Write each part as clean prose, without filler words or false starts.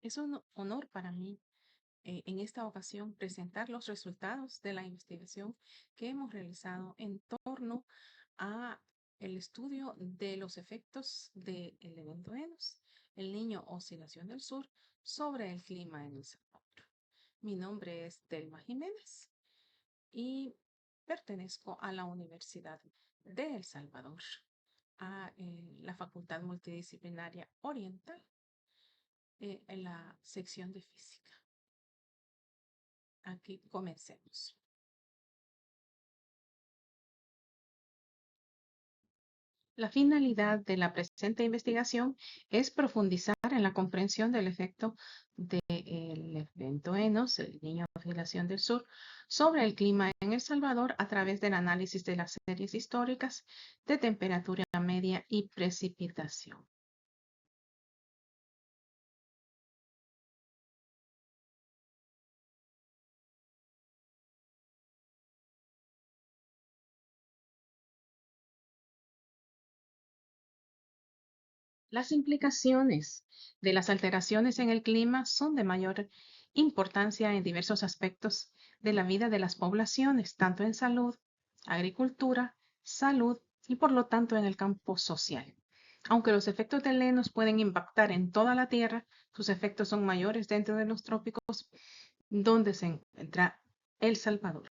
Es un honor para mí en esta ocasión presentar los resultados de la investigación que hemos realizado en torno a el estudio de los efectos del evento ENOS, el Niño Oscilación del Sur, sobre el clima en El Salvador. Mi nombre es Delma Jiménez y pertenezco a la Universidad de El Salvador, a la Facultad Multidisciplinaria Oriental, en la sección de física. Aquí comencemos. La finalidad de la presente investigación es profundizar en la comprensión del efecto del evento ENOS, el Niño Oscilación del Sur, sobre el clima en El Salvador a través del análisis de las series históricas de temperatura media y precipitación. Las implicaciones de las alteraciones en el clima son de mayor importancia en diversos aspectos de la vida de las poblaciones, tanto en salud, agricultura, salud y por lo tanto en el campo social. Aunque los efectos del ENOS pueden impactar en toda la Tierra, sus efectos son mayores dentro de los trópicos, donde se encuentra El Salvador.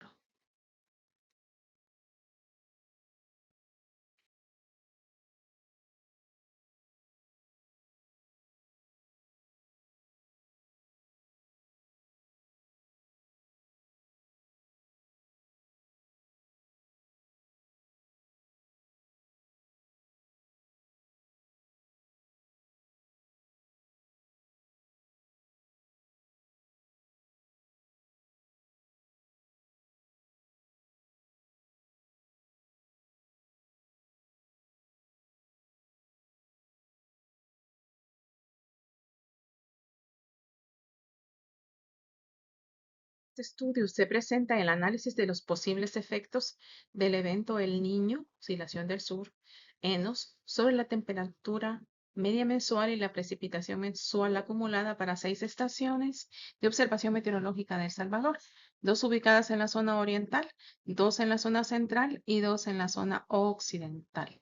Este estudio se presenta el análisis de los posibles efectos del evento El Niño, Oscilación del Sur, ENOS, sobre la temperatura media mensual y la precipitación mensual acumulada para 6 estaciones de observación meteorológica de El Salvador, 2 ubicadas en la zona oriental, 2 en la zona central y 2 en la zona occidental.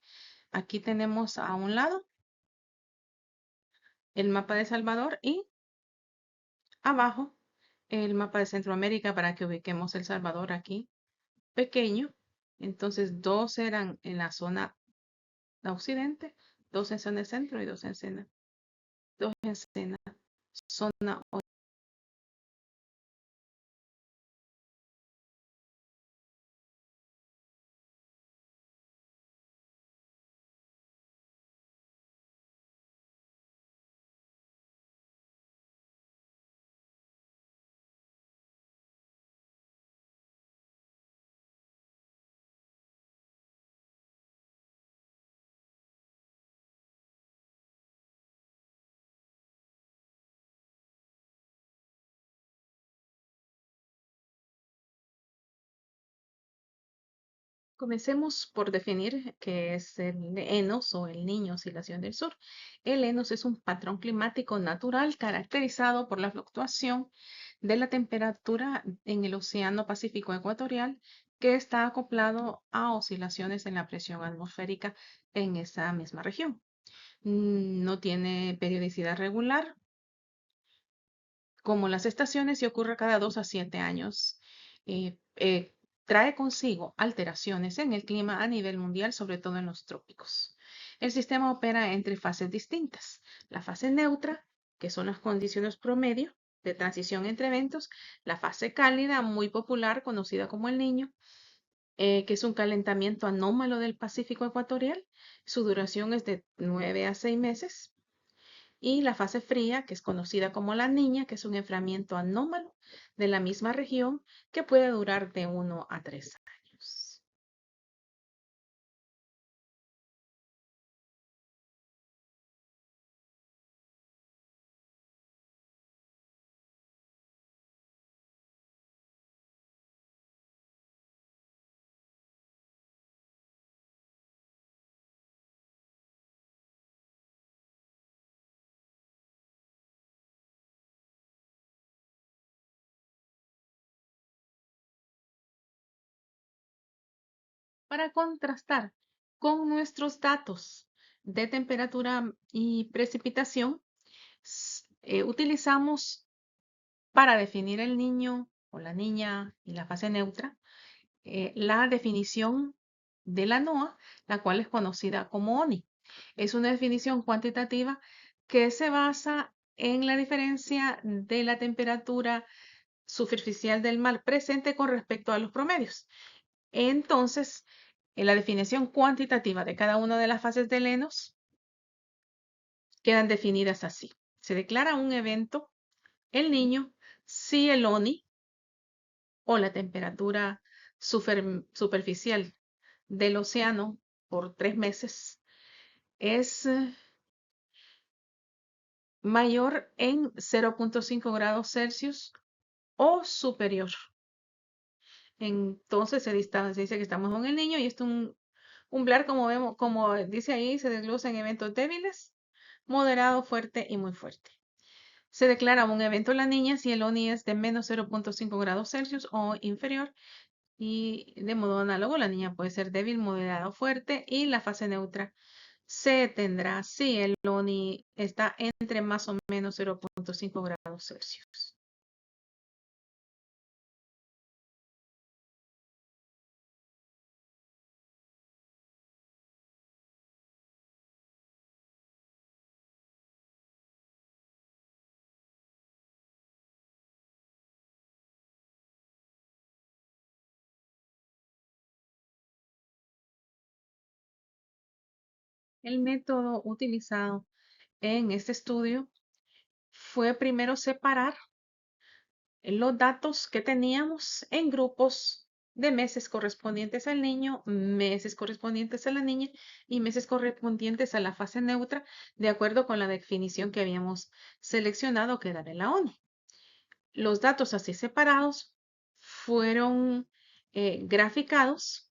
Aquí tenemos a un lado el mapa de El Salvador y abajo el mapa de Centroamérica para que ubiquemos El Salvador aquí pequeño. Entonces, 2 eran en la zona occidente, 2 en zona centro y 2 en zona Comencemos por definir qué es el ENOS o el Niño Oscilación del Sur. El ENOS es un patrón climático natural caracterizado por la fluctuación de la temperatura en el Océano Pacífico Ecuatorial que está acoplado a oscilaciones en la presión atmosférica en esa misma región. No tiene periodicidad regular, como las estaciones y ocurre cada 2 a 7 años. Trae consigo alteraciones en el clima a nivel mundial, sobre todo en los trópicos. El sistema opera entre fases distintas. La fase neutra, que son las condiciones promedio de transición entre eventos, la fase cálida, muy popular, conocida como el Niño, que es un calentamiento anómalo del Pacífico ecuatorial. Su duración es de 9 a 6 meses y la fase fría, que es conocida como la niña, que es un enfriamiento anómalo de la misma región que puede durar de 1 a 3 años. Para contrastar con nuestros datos de temperatura y precipitación, utilizamos para definir el niño o la niña y la fase neutra la definición de la NOAA, la cual es conocida como ONI. Es una definición cuantitativa que se basa en la diferencia de la temperatura superficial del mar presente con respecto a los promedios. Entonces, en la definición cuantitativa de cada una de las fases del ENOS quedan definidas así. Se declara un evento el niño si el ONI o la temperatura superficial del océano por 3 meses es mayor en 0.5 grados Celsius o superior. Entonces se dice que estamos con el niño y esto un BLAR, como vemos, como dice ahí, se desglosa en eventos débiles, moderado, fuerte y muy fuerte. Se declara un evento en la niña si el ONI es de menos 0.5 grados Celsius o inferior, y de modo análogo la niña puede ser débil, moderado, fuerte, y la fase neutra se tendrá si el ONI está entre más o menos 0.5 grados Celsius. El método utilizado en este estudio fue primero separar los datos que teníamos en grupos de meses correspondientes al niño, meses correspondientes a la niña y meses correspondientes a la fase neutra, de acuerdo con la definición que habíamos seleccionado, que era de la ONU. Los datos así separados fueron graficados,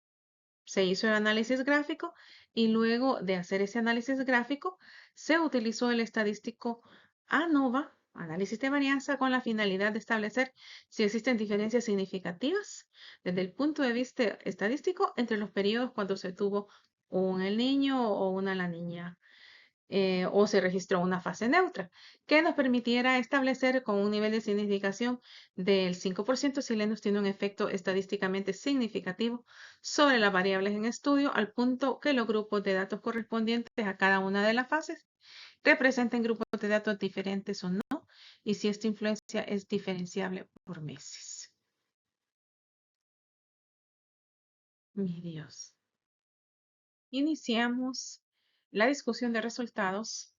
se hizo el análisis gráfico y luego de hacer ese análisis gráfico se utilizó el estadístico ANOVA, análisis de varianza, con la finalidad de establecer si existen diferencias significativas desde el punto de vista estadístico entre los periodos cuando se tuvo un el niño o una la niña, o se registró una fase neutra, que nos permitiera establecer con un nivel de significación del 5% si Lennox tiene un efecto estadísticamente significativo sobre las variables en estudio, al punto que los grupos de datos correspondientes a cada una de las fases representen grupos de datos diferentes o no, y si esta influencia es diferenciable por meses. Mi Dios. Iniciamos la discusión de resultados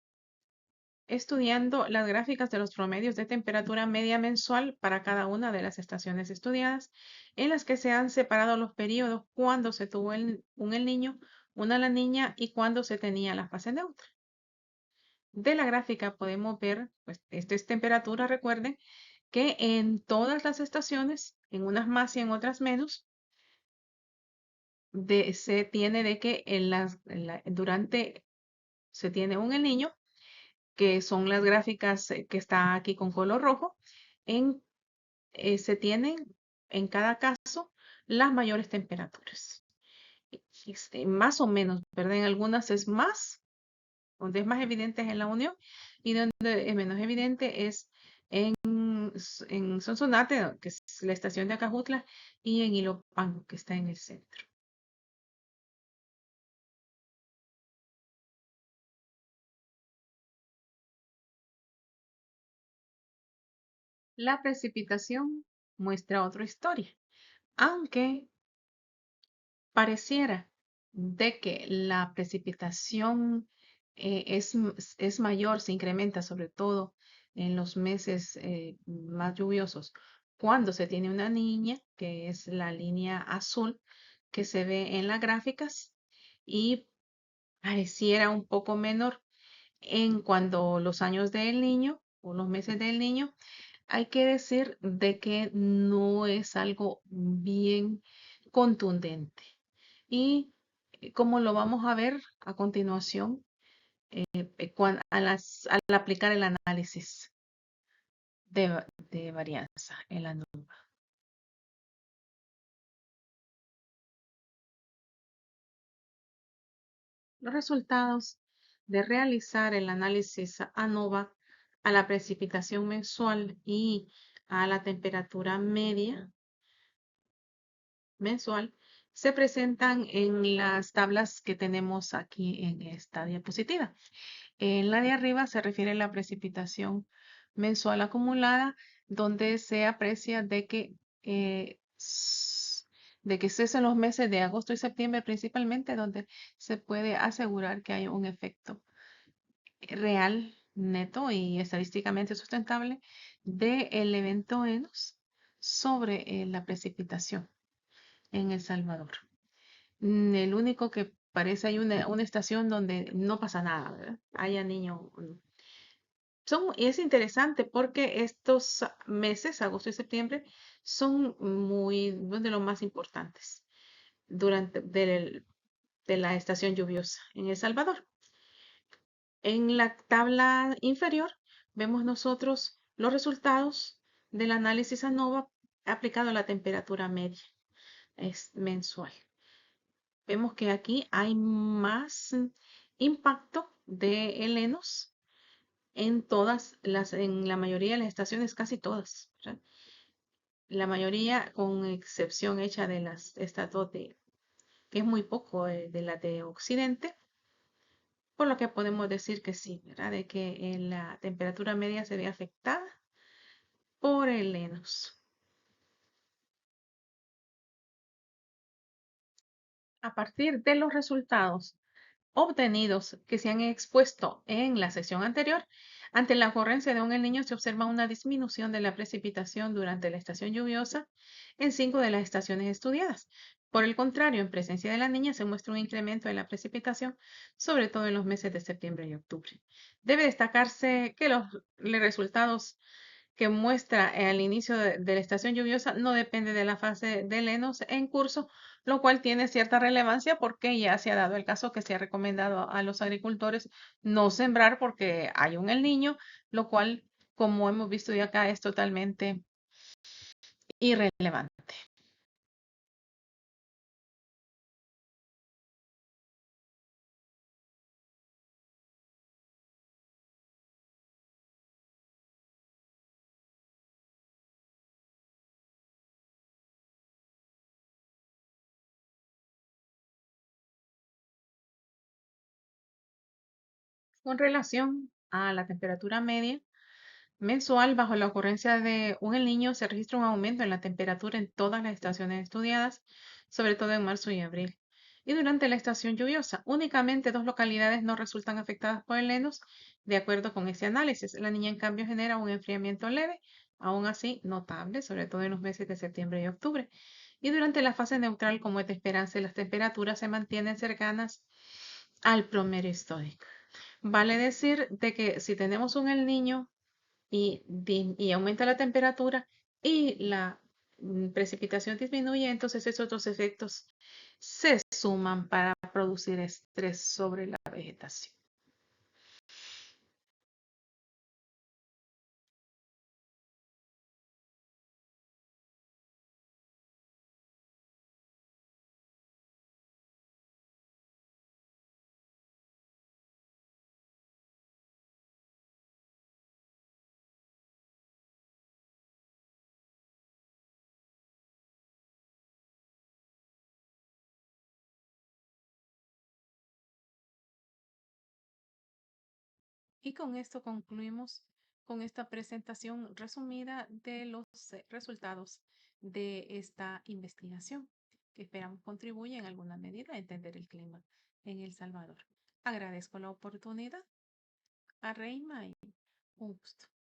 estudiando las gráficas de los promedios de temperatura media mensual para cada una de las estaciones estudiadas, en las que se han separado los periodos cuando se tuvo el niño, una la niña y cuando se tenía la fase neutra. De la gráfica podemos ver, pues esto es temperatura, recuerden, que en todas las estaciones, en unas más y en otras menos, se tiene de que durante se tiene el niño, que son las gráficas que está aquí con color rojo, se tienen en cada caso las mayores temperaturas. Más o menos, ¿verdad? En algunas es más, donde es más evidente es en la Unión, y donde es menos evidente es en Sonsonate, que es la estación de Acajutla, y en Ilopango, que está en el centro. La precipitación muestra otra historia, aunque pareciera de que la precipitación es mayor, se incrementa sobre todo en los meses más lluviosos, cuando se tiene una niña, que es la línea azul que se ve en las gráficas, y pareciera un poco menor en cuando los años del niño o los meses del niño. Hay que decir de que no es algo bien contundente. Y como lo vamos a ver a continuación, al aplicar el análisis de varianza en la nube. los resultados de realizar el análisis ANOVA a la precipitación mensual y a la temperatura media mensual se presentan en las tablas que tenemos aquí en esta diapositiva. En la de arriba se refiere a la precipitación mensual acumulada, donde se aprecia de que es en los meses de agosto y septiembre principalmente, donde se puede asegurar que hay un efecto real, neto y estadísticamente sustentable del evento ENOS sobre la precipitación en El Salvador. El único que parece hay una estación donde no pasa nada, ¿verdad? Haya niño. Es interesante porque estos meses, agosto y septiembre, son de los más importantes de la estación lluviosa en El Salvador. En la tabla inferior vemos nosotros los resultados del análisis ANOVA aplicado a la temperatura media mensual. Vemos que aquí hay más impacto de helenos en la mayoría de las estaciones, casi todas, ¿verdad? La mayoría, con excepción hecha de las estados que es muy poco de la de Occidente, por lo que podemos decir que sí, ¿verdad? De que la temperatura media se ve afectada por helenos. A partir de los resultados obtenidos que se han expuesto en la sesión anterior, ante la ocurrencia de un El Niño se observa una disminución de la precipitación durante la estación lluviosa en 5 de las estaciones estudiadas. Por el contrario, en presencia de la niña se muestra un incremento de la precipitación, sobre todo en los meses de septiembre y octubre. Debe destacarse que los resultados que muestra al inicio de la estación lluviosa no depende de la fase de helenos en curso, lo cual tiene cierta relevancia porque ya se ha dado el caso que se ha recomendado a los agricultores no sembrar porque hay un El Niño, lo cual, como hemos visto de acá, es totalmente irrelevante. Con relación a la temperatura media mensual, bajo la ocurrencia de un El Niño, se registra un aumento en la temperatura en todas las estaciones estudiadas, sobre todo en marzo y abril. Y durante la estación lluviosa, únicamente 2 localidades no resultan afectadas por el ENOS, de acuerdo con ese análisis. La niña, en cambio, genera un enfriamiento leve, aún así notable, sobre todo en los meses de septiembre y octubre. Y durante la fase neutral, como es de esperarse, las temperaturas se mantienen cercanas al promedio histórico. Vale decir de que si tenemos un El Niño y aumenta la temperatura y la precipitación disminuye, entonces esos otros efectos se suman para producir estrés sobre la vegetación. Y con esto concluimos con esta presentación resumida de los resultados de esta investigación, que esperamos contribuya en alguna medida a entender el clima en El Salvador. Agradezco la oportunidad a Reima y un gusto.